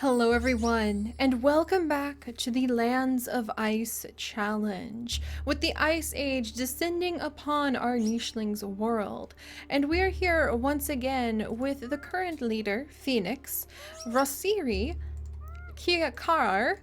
Hello everyone, and welcome back to the Lands of Ice challenge, with the Ice Age descending upon our nicheling's world. And we're here once again with the current leader, Phoenix, Rosiri, Kiakar,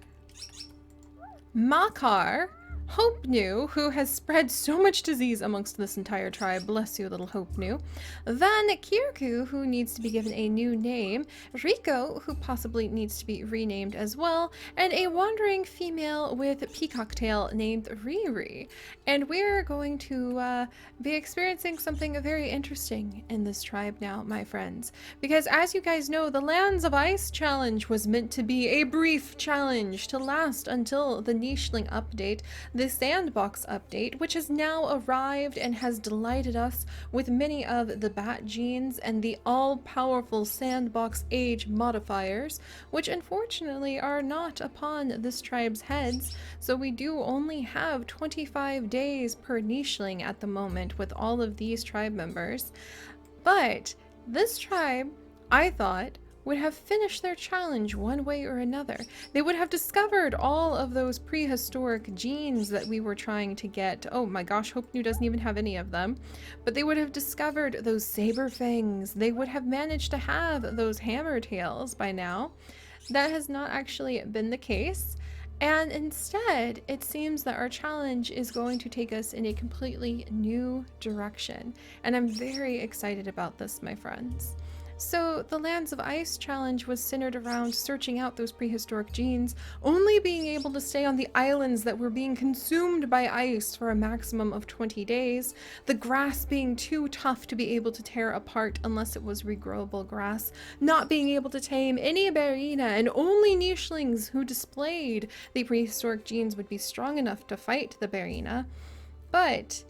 Makar, Hope-New, who has spread so much disease amongst this entire tribe, bless you little Hope-New, then Kirku, who needs to be given a new name, Rico, who possibly needs to be renamed as well, and a wandering female with peacock tail named Riri. And we're going to be experiencing something very interesting in this tribe now, my friends, because as you guys know, the Lands of Ice challenge was meant to be a brief challenge to last until the nicheling update, the sandbox update, which has now arrived and has delighted us with many of the bat genes and the all-powerful sandbox age modifiers, which unfortunately are not upon this tribe's heads. So we do only have 25 days per nicheling at the moment with all of these tribe members. But this tribe, I thought, would have finished their challenge one way or another. They would have discovered all of those prehistoric genes that we were trying to get. Oh my gosh, Hope-New doesn't even have any of them. But they would have discovered those saber fangs. They would have managed to have those hammer tails by now. That has not actually been the case. And instead, it seems that our challenge is going to take us in a completely new direction. And I'm very excited about this, my friends. So the Lands of Ice challenge was centered around searching out those prehistoric genes, only being able to stay on the islands that were being consumed by ice for a maximum of 20 days, the grass being too tough to be able to tear apart unless it was regrowable grass, not being able to tame any beareyna, and only nichelings who displayed the prehistoric genes would be strong enough to fight the beareyna. But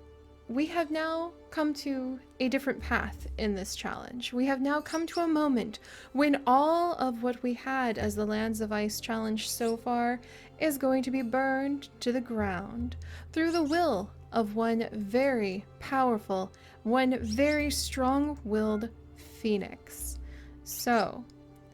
we have now come to a different path in this challenge. We have now come to a moment when all of what we had as the Lands of Ice challenge so far is going to be burned to the ground through the will of one very powerful, one very strong-willed Phoenix. So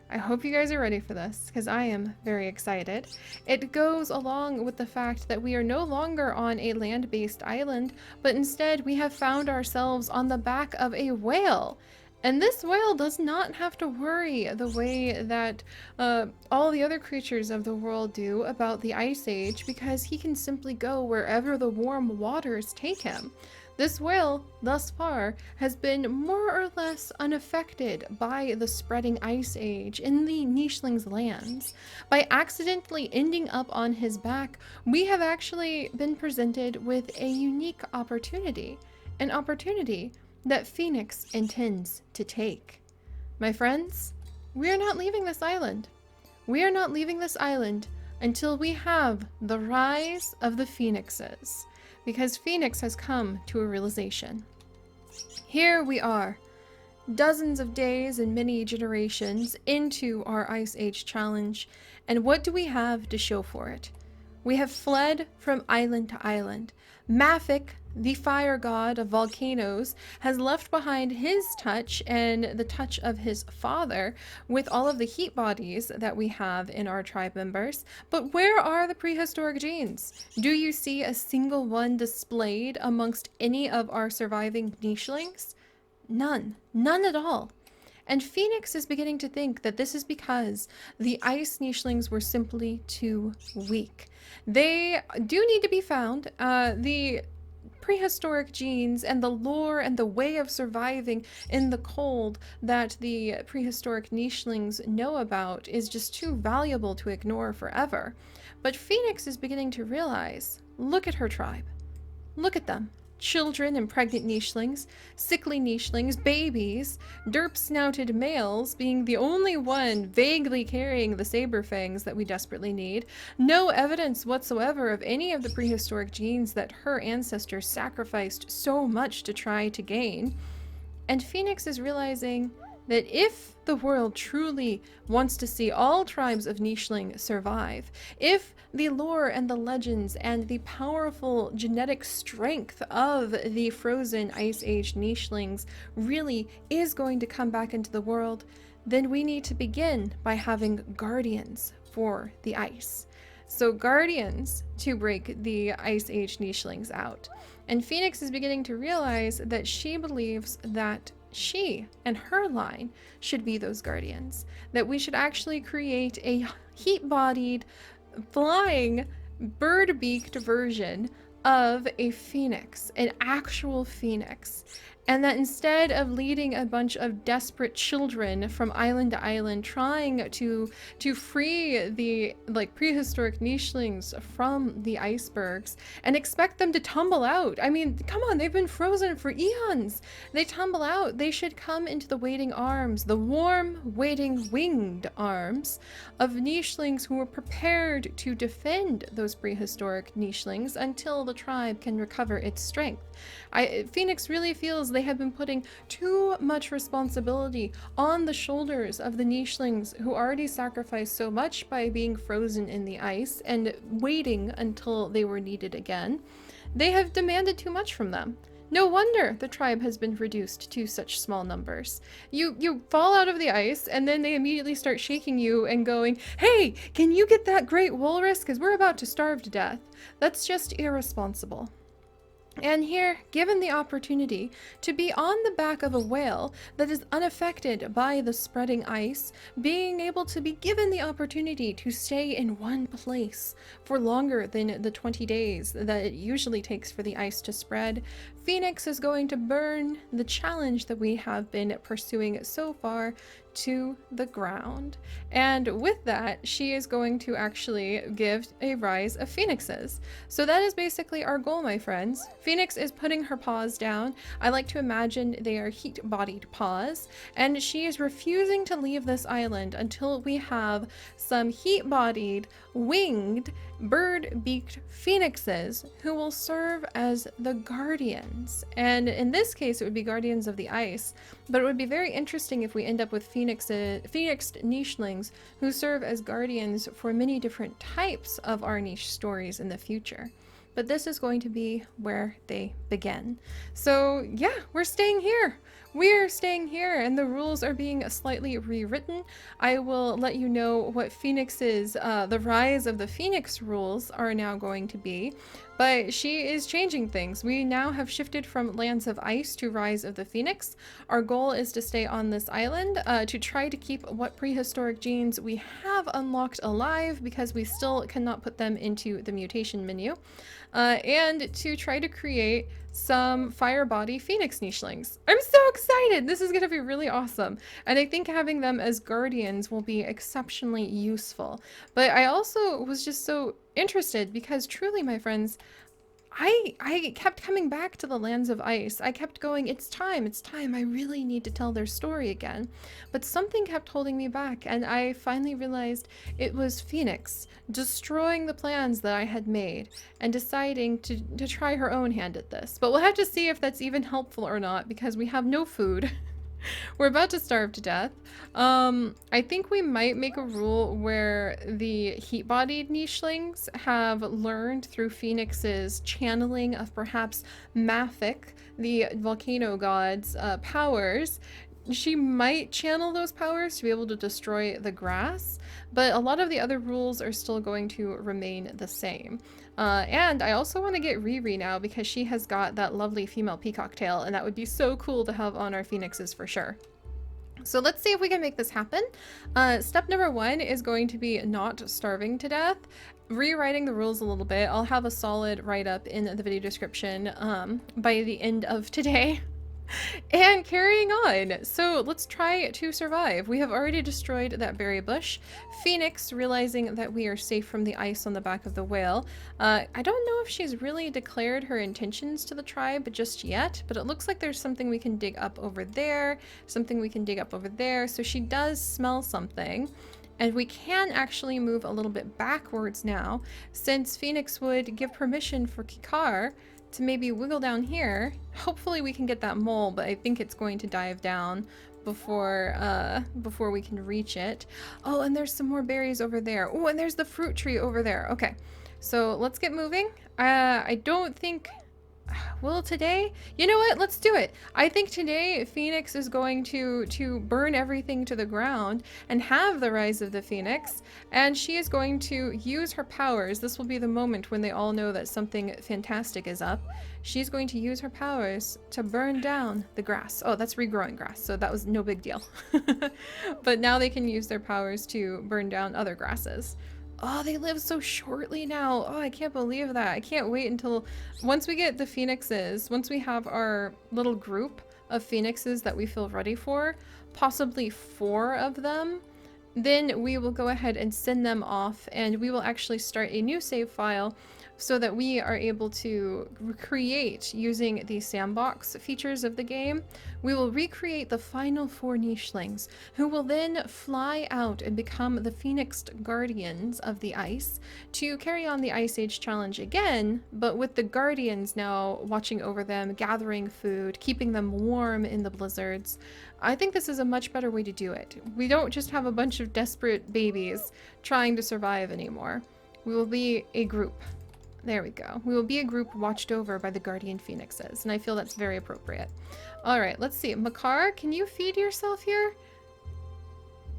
I hope you guys are ready for this, because I am very excited. It goes along with the fact that we are no longer on a land-based island, but instead we have found ourselves on the back of a whale. And this whale does not have to worry the way that all the other creatures of the world do about the Ice Age, because he can simply go wherever the warm waters take him. This whale, thus far, has been more or less unaffected by the spreading Ice Age in the nicheling's lands. By accidentally ending up on his back, we have actually been presented with a unique opportunity, an opportunity that Phoenix intends to take. My friends, we are not leaving this island. We are not leaving this island until we have the rise of the Phoenixes. Because Phoenix has come to a realization. Here we are, dozens of days and many generations into our Ice Age challenge, and what do we have to show for it? We have fled from island to island. Mafik, the fire god of volcanoes, has left behind his touch and the touch of his father with all of the heat bodies that we have in our tribe members. But where are the prehistoric genes? Do you see a single one displayed amongst any of our surviving nichelings? None. None at all. And Phoenix is beginning to think that this is because the ice nichelings were simply too weak. They do need to be found. The prehistoric genes and the lore and the way of surviving in the cold that the prehistoric nichelings know about is just too valuable to ignore forever. But Phoenix is beginning to realize, look at her tribe. Look at them. Children and pregnant nichelings, sickly nichelings, babies, derp-snouted males being the only one vaguely carrying the saber fangs that we desperately need, no evidence whatsoever of any of the prehistoric genes that her ancestors sacrificed so much to try to gain. And Phoenix is realizing that if the world truly wants to see all tribes of nicheling survive, if the lore and the legends and the powerful genetic strength of the frozen ice age nichelings really is going to come back into the world, then we need to begin by having guardians for the ice. So guardians to break the ice age nichelings out. And Phoenix is beginning to realize that she believes that she and her line should be those guardians. That we should actually create a heat-bodied, flying, bird-beaked version of a phoenix, an actual phoenix. And that instead of leading a bunch of desperate children from island to island trying to free the prehistoric nichelings from the icebergs and expect them to tumble out. I mean, come on, they've been frozen for eons. They tumble out. They should come into the waiting arms, the warm, waiting, winged arms of nichelings who are prepared to defend those prehistoric nichelings until the tribe can recover its strength. Phoenix really feels they have been putting too much responsibility on the shoulders of the nichelings who already sacrificed so much by being frozen in the ice and waiting until they were needed again. They have demanded too much from them. No wonder the tribe has been reduced to such small numbers. You fall out of the ice and then they immediately start shaking you and going, "Hey, can you get that great walrus? Because we're about to starve to death." That's just irresponsible. And here, given the opportunity to be on the back of a whale that is unaffected by the spreading ice, being able to be given the opportunity to stay in one place for longer than the 20 days that it usually takes for the ice to spread, Phoenix is going to burn the challenge that we have been pursuing so far to the ground. And with that, she is going to actually give a rise of phoenixes. So that is basically our goal, my friends. Phoenix is putting her paws down. I like to imagine they are heat-bodied paws, and she is refusing to leave this island until we have some heat-bodied, winged, bird-beaked phoenixes who will serve as the guardians. And in this case, it would be guardians of the ice, but it would be very interesting if we end up with phoenixed nichelings who serve as guardians for many different types of our niche stories in the future. But this is going to be where they begin. So yeah, we're staying here. We're staying here, and the rules are being slightly rewritten. I will let you know what Phoenix's, the rise of the Phoenix rules are now going to be, but she is changing things. We now have shifted from Lands of Ice to Rise of the Phoenix. Our goal is to stay on this island, to try to keep what prehistoric genes we have unlocked alive because we still cannot put them into the mutation menu, and to try to create some fire body phoenix nichelings. I'm so excited! This is gonna be really awesome. And I think having them as guardians will be exceptionally useful. But I also was just so interested because truly, my friends, I kept coming back to the Lands of Ice. I kept going, it's time, I really need to tell their story again. But something kept holding me back, and I finally realized it was Phoenix destroying the plans that I had made and deciding to try her own hand at this. But we'll have to see if that's even helpful or not, because we have no food. We're about to starve to death. I think we might make a rule where the heat-bodied nichelings have learned through Phoenix's channeling of perhaps Mafik, the volcano god's powers. She might channel those powers to be able to destroy the grass, but a lot of the other rules are still going to remain the same. And I also want to get Riri now because she has got that lovely female peacock tail, and that would be so cool to have on our phoenixes for sure. So let's see if we can make this happen. Step number 1 is going to be not starving to death. Rewriting the rules a little bit. I'll have a solid write-up in the video description by the end of today. And carrying on, so let's try to survive. We have already destroyed that berry bush. Phoenix, realizing that we are safe from the ice on the back of the whale. I don't know if she's really declared her intentions to the tribe just yet, but it looks like there's something we can dig up over there, something we can dig up over there. So she does smell something. And we can actually move a little bit backwards now, since Phoenix would give permission for Kikar to maybe wiggle down here. Hopefully we can get that mole, but I think it's going to dive down before we can reach it. Oh, and there's some more berries over there. Oh, and there's the fruit tree over there. Okay, so let's get moving. I don't think... Well, today, you know what? Let's do it. I think today Phoenix is going to burn everything to the ground and have the rise of the Phoenix, and she is going to use her powers. This will be the moment when they all know that something fantastic is up. She's going to use her powers to burn down the grass. Oh, that's regrowing grass, so that was no big deal. But now they can use their powers to burn down other grasses. Oh, they live so shortly now. Oh, I can't believe that. I can't wait until once we get the phoenixes, once we have our little group of phoenixes that we feel ready for, possibly 4 of them, then we will go ahead and send them off, and we will actually start a new save file so that we are able to recreate, using the sandbox features of the game, we will recreate the final 4 nichelings, who will then fly out and become the Phoenixed Guardians of the Ice to carry on the Ice Age challenge again, but with the Guardians now watching over them, gathering food, keeping them warm in the blizzards. I think this is a much better way to do it. We don't just have a bunch of desperate babies trying to survive anymore. We will be a group. There we go. We will be a group watched over by the Guardian Phoenixes, and I feel that's very appropriate. All right, let's see. Makar, can you feed yourself here?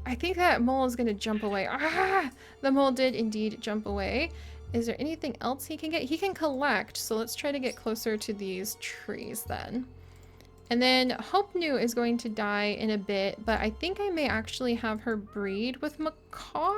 I think that mole is going to jump away. Ah! The mole did indeed jump away. Is there anything else he can get? He can collect, so let's try to get closer to these trees then. And then Hope New is going to die in a bit, but I think I may actually have her breed with Makar,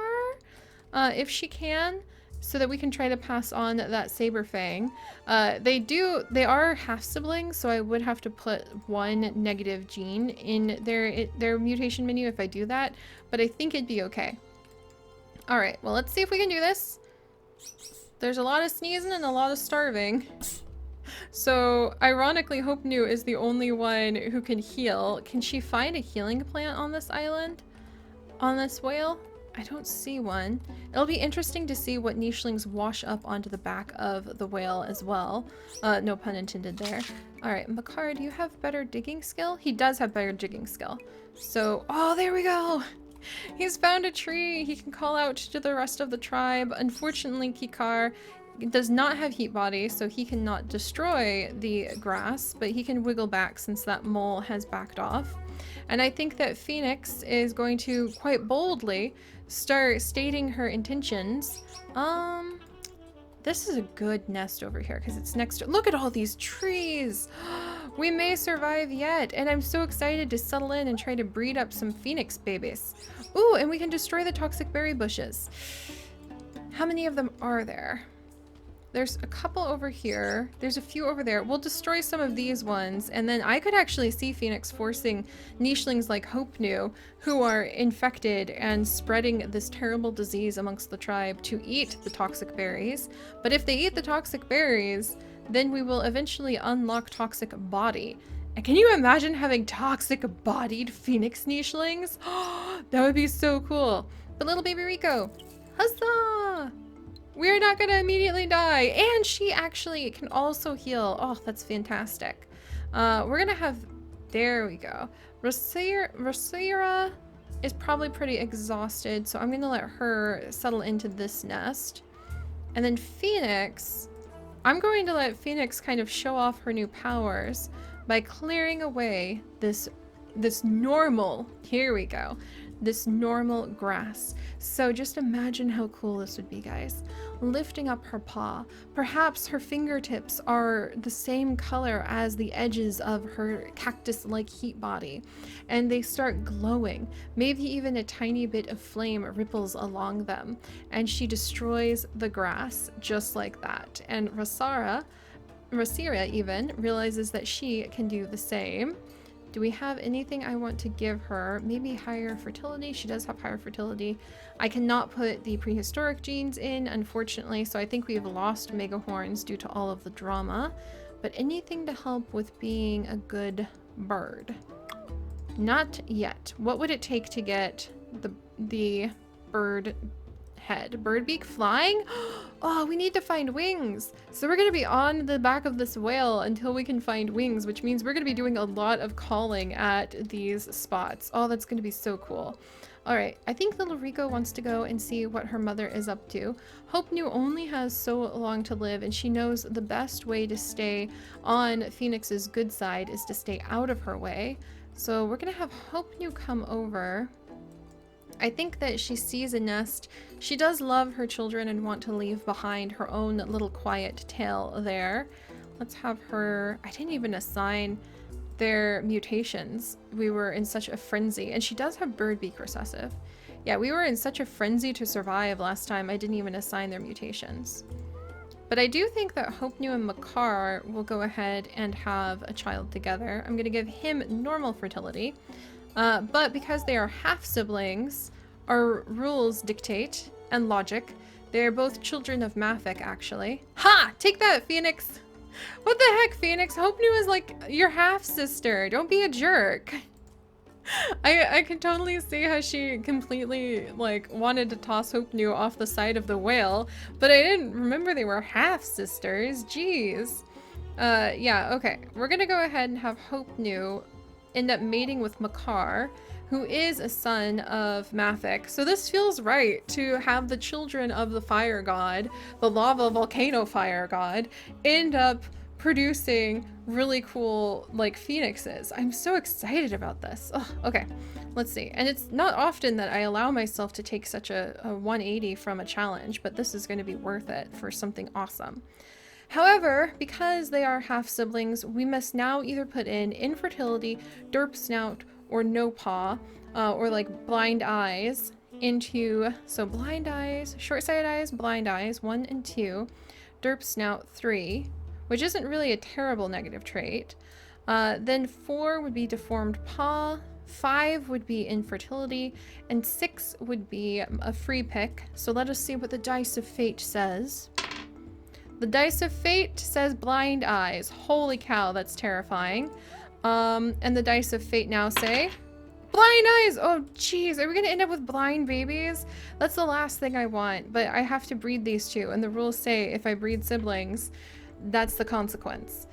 if she can, so that we can try to pass on that saber fang. They are half siblings, so I would have to put 1 negative gene in their mutation menu if I do that, but I think it'd be okay. All right, well, let's see if we can do this. There's a lot of sneezing and a lot of starving. So ironically, Hope New is the only one who can heal. Can she find a healing plant on this island? On this whale? I don't see one. It'll be interesting to see what nichelings wash up onto the back of the whale as well. No pun intended there. All right, Makar, do you have better digging skill? He does have better digging skill. So, oh, there we go. He's found a tree. He can call out to the rest of the tribe. Unfortunately, Kikar does not have heat body, so he cannot destroy the grass, but he can wiggle back since that mole has backed off. And I think that Phoenix is going to quite boldly start stating her intentions. This is a good nest over here because it's next to... Look at all these trees! We may survive yet, and I'm so excited to settle in and try to breed up some phoenix babies. Ooh, and we can destroy the toxic berry bushes. How many of them are there? There's a couple over here. There's a few over there. We'll destroy some of these ones, and then I could actually see Phoenix forcing nichelings like Hope New, who are infected and spreading this terrible disease amongst the tribe, to eat the toxic berries. But if they eat the toxic berries, then we will eventually unlock toxic body. And can you imagine having toxic bodied Phoenix nichelings? That would be so cool. But little baby Rico, huzzah! We're not gonna immediately die, and she actually can also heal. Oh, that's fantastic. We're gonna have, there we go. Rosira is probably pretty exhausted, so I'm gonna let her settle into this nest. And then Phoenix, I'm going to let Phoenix kind of show off her new powers by clearing away this normal, here we go, this normal grass. So just imagine how cool this would be, guys. Lifting up her paw. Perhaps her fingertips are the same color as the edges of her cactus-like heat body, and they start glowing. Maybe even a tiny bit of flame ripples along them, and she destroys the grass just like that. And Rosira even realizes that she can do the same. Do we have anything I want to give her? Maybe higher fertility? She does have higher fertility. I cannot put the prehistoric genes in, unfortunately, so I think we have lost mega horns due to all of the drama. But anything to help with being a good bird? Not yet. What would it take to get the bird head. Bird beak flying? Oh, we need to find wings. So we're gonna be on the back of this whale until we can find wings, which means we're gonna be doing a lot of calling at these spots. Oh, that's gonna be so cool. All right, I think little Rico wants to go and see what her mother is up to. Hope New only has so long to live, and she knows the best way to stay on Phoenix's good side is to stay out of her way. So we're gonna have Hope New come over. I think that she sees a nest. She does love her children and want to leave behind her own little quiet tale there. Let's have her... I didn't even assign their mutations. We were in such a frenzy. And she does have bird beak recessive. Yeah, we were in such a frenzy to survive last time, I didn't even assign their mutations. But I do think that Hope New and Makar will go ahead and have a child together. I'm going to give him normal fertility. But because they are half-siblings, our rules dictate, and logic, they're both children of Mafik, actually. Ha! Take that, Phoenix! What the heck, Phoenix? Hope New is like your half-sister. Don't be a jerk. I can totally see how she completely, like, wanted to toss Hope New off the side of the whale, but I didn't remember they were half-sisters. Jeez. Yeah, okay. We're gonna go ahead and have Hope New end up mating with Makar, who is a son of Mafik. So this feels right to have the children of the fire god, the lava volcano fire god, end up producing really cool, like, phoenixes. I'm so excited about this. Oh, okay, let's see. And it's not often that I allow myself to take such a 180 from a challenge, but this is going to be worth it for something awesome. However, because they are half-siblings, we must now either put in infertility, derp snout, or no paw, or like blind eyes into, so blind eyes, short-sighted eyes, blind eyes, 1 and 2, derp snout 3, which isn't really a terrible negative trait. Then 4 would be deformed paw, 5 would be infertility, and 6 would be a free pick. So let us see what the Dice of Fate says. The Dice of Fate says blind eyes. Holy cow, that's terrifying. And the Dice of Fate now say blind eyes. Oh, jeez. Are we going to end up with blind babies? That's the last thing I want, but I have to breed these two. And the rules say if I breed siblings, that's the consequence.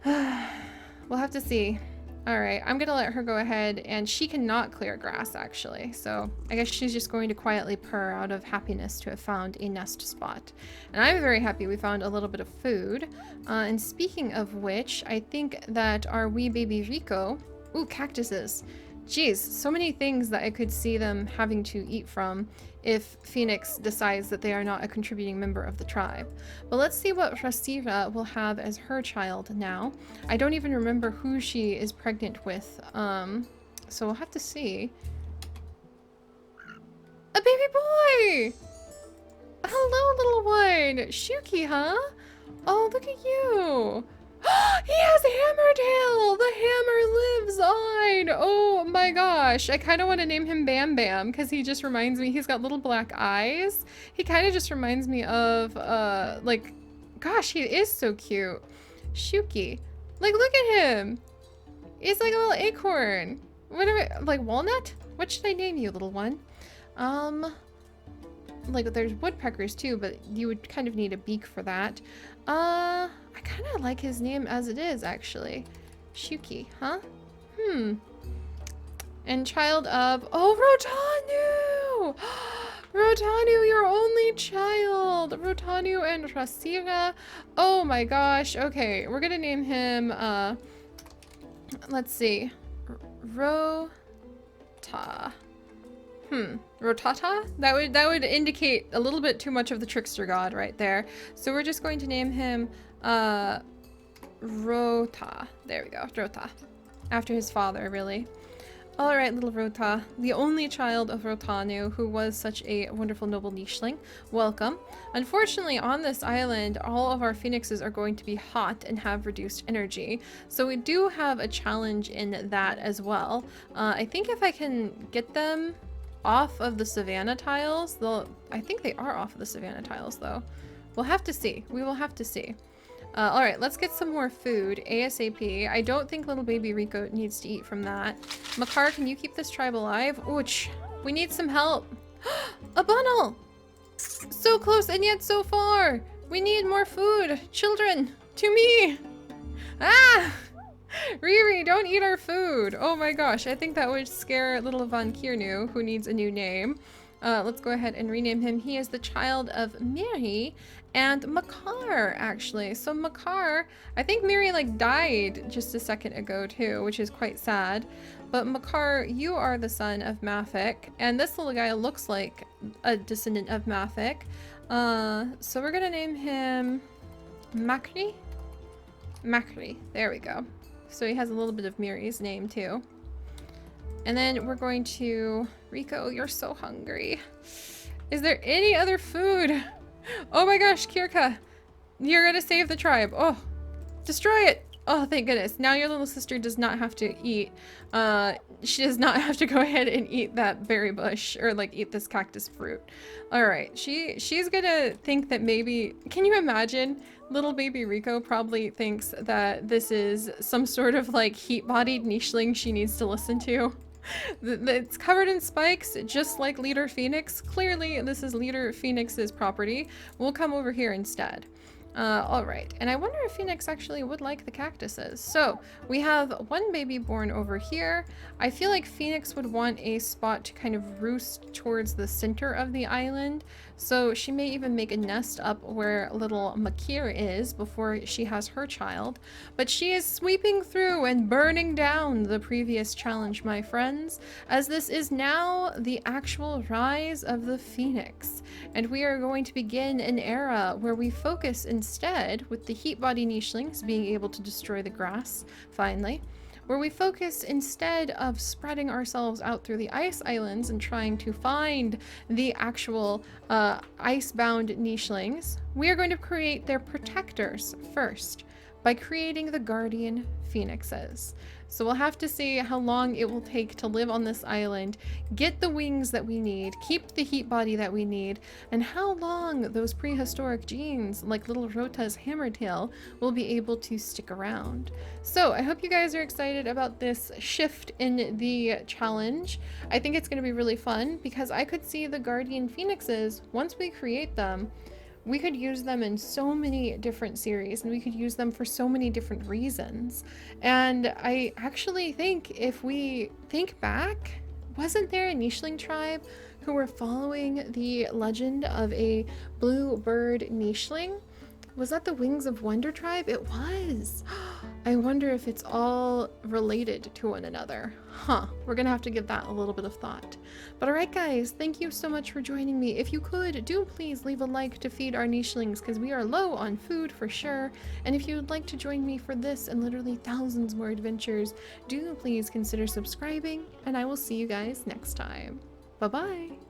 We'll have to see. All right, I'm gonna let her go ahead, and she cannot clear grass actually, so I guess she's just going to quietly purr out of happiness to have found a nest spot. And I'm very happy we found a little bit of food. And speaking of which, I think that our wee baby Rico, ooh, cactuses. Jeez, so many things that I could see them having to eat from if Phoenix decides that they are not a contributing member of the tribe. But let's see what Rasira will have as her child now. I don't even remember who she is pregnant with, so we'll have to see. A baby boy! Hello, little one! Shuki, huh? Oh, look at you! He has Hammertail! The hammer lives on! Oh my gosh. I kind of want to name him Bam Bam because he just reminds me, he's got little black eyes. He kind of just reminds me of, like, gosh, he is so cute. Shuki. Like, look at him. He's like a little acorn. What am I, like walnut? What should I name you, little one? Like, there's woodpeckers too, but you would kind of need a beak for that. I kind of like his name as it is, actually. Shuki, huh? And child of... Oh, Rotanu! Rotanu, your only child! Rotanu and Rasira. Oh my gosh. Okay, we're gonna name him, let's see. Rota. Rotata? That would indicate a little bit too much of the trickster god right there. So we're just going to name him Rota. There we go, Rota. After his father, really. Alright, little Rota, the only child of Rotanu, who was such a wonderful noble nicheling. Welcome. Unfortunately, on this island, all of our phoenixes are going to be hot and have reduced energy. So we do have a challenge in that as well. I think if I can get them off of the savanna tiles, I think they are off of the savanna tiles though. We'll have to see. We will have to see. All right, let's get some more food ASAP. I don't think little baby Rico needs to eat from that. Makar, can you keep this tribe alive? Ouch, we need some help. A bundle! So close and yet so far. We need more food. Children, to me. Ah! Riri, don't eat our food. Oh my gosh, I think that would scare little Von Kiernu, who needs a new name. Let's go ahead and rename him. He is the child of Miri and Makar, actually. So Makar, I think Miri like died just a second ago too, which is quite sad. But Makar, you are the son of Mafik, and this little guy looks like a descendant of Mafik. So we're gonna name him Makri? Makri, there we go. So he has a little bit of Miri's name too. And then we're going to... Rico, you're so hungry. Is there any other food? Oh my gosh, Kirka. You're gonna save the tribe. Oh, destroy it. Oh, thank goodness. Now your little sister does not have to eat. She does not have to go ahead and eat that berry bush or like eat this cactus fruit. All right, she's gonna think that maybe... Can you imagine? Little baby Rico probably thinks that this is some sort of like heat-bodied nicheling she needs to listen to. It's covered in spikes, just like Leader Phoenix. Clearly, this is Leader Phoenix's property. We'll come over here instead. All right, and I wonder if Phoenix actually would like the cactuses. So we have one baby born over here. I feel like Phoenix would want a spot to kind of roost towards the center of the island. So she may even make a nest up where little Makir is before she has her child. But she is sweeping through and burning down the previous challenge, my friends, as this is now the actual rise of the Phoenix. And we are going to begin an era where we focus instead, with the heat body nichelings being able to destroy the grass, finally, where we focus instead of spreading ourselves out through the ice islands and trying to find the actual ice-bound nichelings, we are going to create their protectors first by creating the guardian phoenixes. So we'll have to see how long it will take to live on this island, get the wings that we need, keep the heat body that we need, and how long those prehistoric genes, like little Rota's hammertail, will be able to stick around. So I hope you guys are excited about this shift in the challenge. I think it's going to be really fun because I could see the guardian phoenixes, once we create them, we could use them in so many different series and we could use them for so many different reasons. And I actually think if we think back, wasn't there a nicheling tribe who were following the legend of a blue bird nicheling? Was that the Wings of Wonder tribe? It was. I wonder if it's all related to one another. Huh, we're gonna have to give that a little bit of thought. But alright guys, thank you so much for joining me. If you could, do please leave a like to feed our nichelings because we are low on food for sure. And if you would like to join me for this and literally thousands more adventures, do please consider subscribing and I will see you guys next time. Bye-bye.